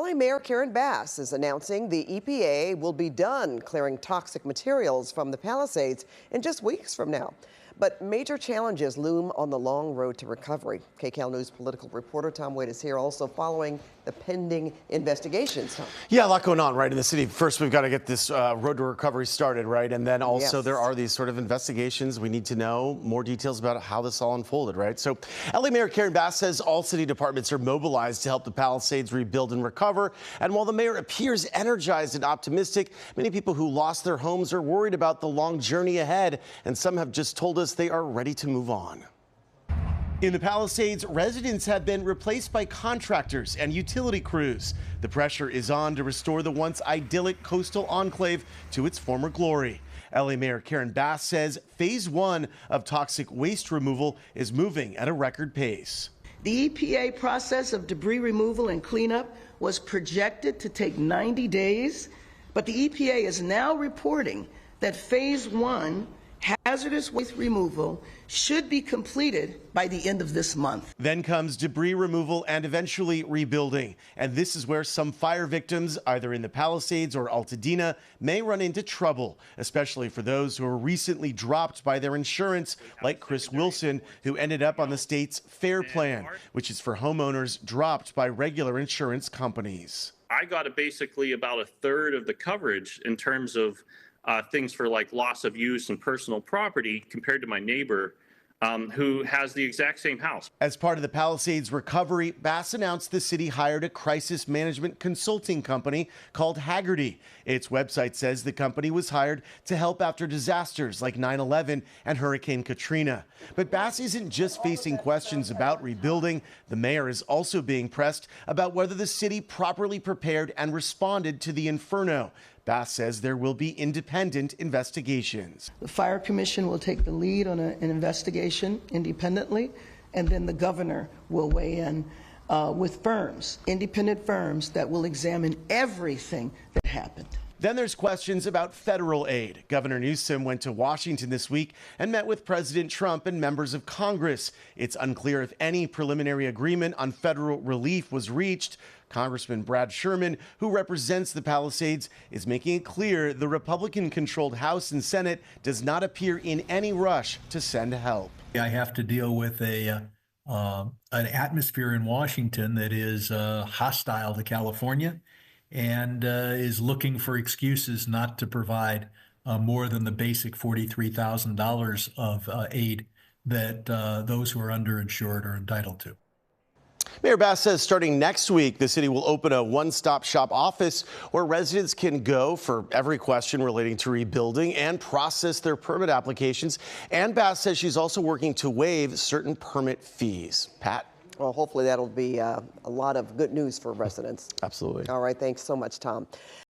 LA Mayor Karen Bass is announcing the EPA will be done clearing toxic materials from the Palisades in just weeks from now. But major challenges loom on the long road to recovery. KCAL News political reporter Tom Wade is here, also following the pending investigations. Tom. Yeah, a lot going on, right, in the city. First, we've got to get this road to recovery started, right? And then also there are these sort of investigations. We need to know more details about how this all unfolded, right? So LA Mayor Karen Bass says all city departments are mobilized to help the Palisades rebuild and recover. And while the mayor appears energized and optimistic, many people who lost their homes are worried about the long journey ahead. And some have just told us they are ready to move on. In the Palisades, residents have been replaced by contractors and utility crews. The pressure is on to restore the once idyllic coastal enclave to its former glory. LA Mayor Karen Bass says phase 1 of toxic waste removal is moving at a record pace. The EPA process of debris removal and cleanup was projected to take 90 days, but the EPA is now reporting that phase 1 hazardous waste removal should be completed by the end of this month. Then comes debris removal and eventually rebuilding. And this is where some fire victims, either in the Palisades or Altadena, may run into trouble, especially for those who were recently dropped by their insurance, like Chris Wilson, who ended up on the state's FAIR plan, which is for homeowners dropped by regular insurance companies. I got basically about a third of the coverage in terms of things for like loss of use and personal property compared to my neighbor who has the exact same house. As part of the Palisades recovery, Bass announced the city hired a crisis management consulting company called Haggerty. Its website says the company was hired to help after disasters like 9/11 and Hurricane Katrina. But Bass isn't just facing questions about rebuilding. The mayor is also being pressed about whether the city properly prepared and responded to the inferno. Bass says there will be independent investigations. The Fire Commission will take the lead on an investigation independently, and then the governor will weigh in with firms, independent firms that will examine everything that happened. Then there's questions about federal aid. Governor Newsom went to Washington this week and met with President Trump and members of Congress. It's unclear if any preliminary agreement on federal relief was reached. Congressman Brad Sherman, who represents the Palisades, is making it clear the Republican-controlled House and Senate does not appear in any rush to send help. I have to deal with an atmosphere in Washington that is hostile to California and is looking for excuses not to provide more than the basic $43,000 of aid that those who are underinsured are entitled to. Mayor Bass says starting next week, the city will open a one-stop shop office where residents can go for every question relating to rebuilding and process their permit applications. And Bass says she's also working to waive certain permit fees. Pat? Well, hopefully that'll be a lot of good news for residents. Absolutely. All right. Thanks so much, Tom.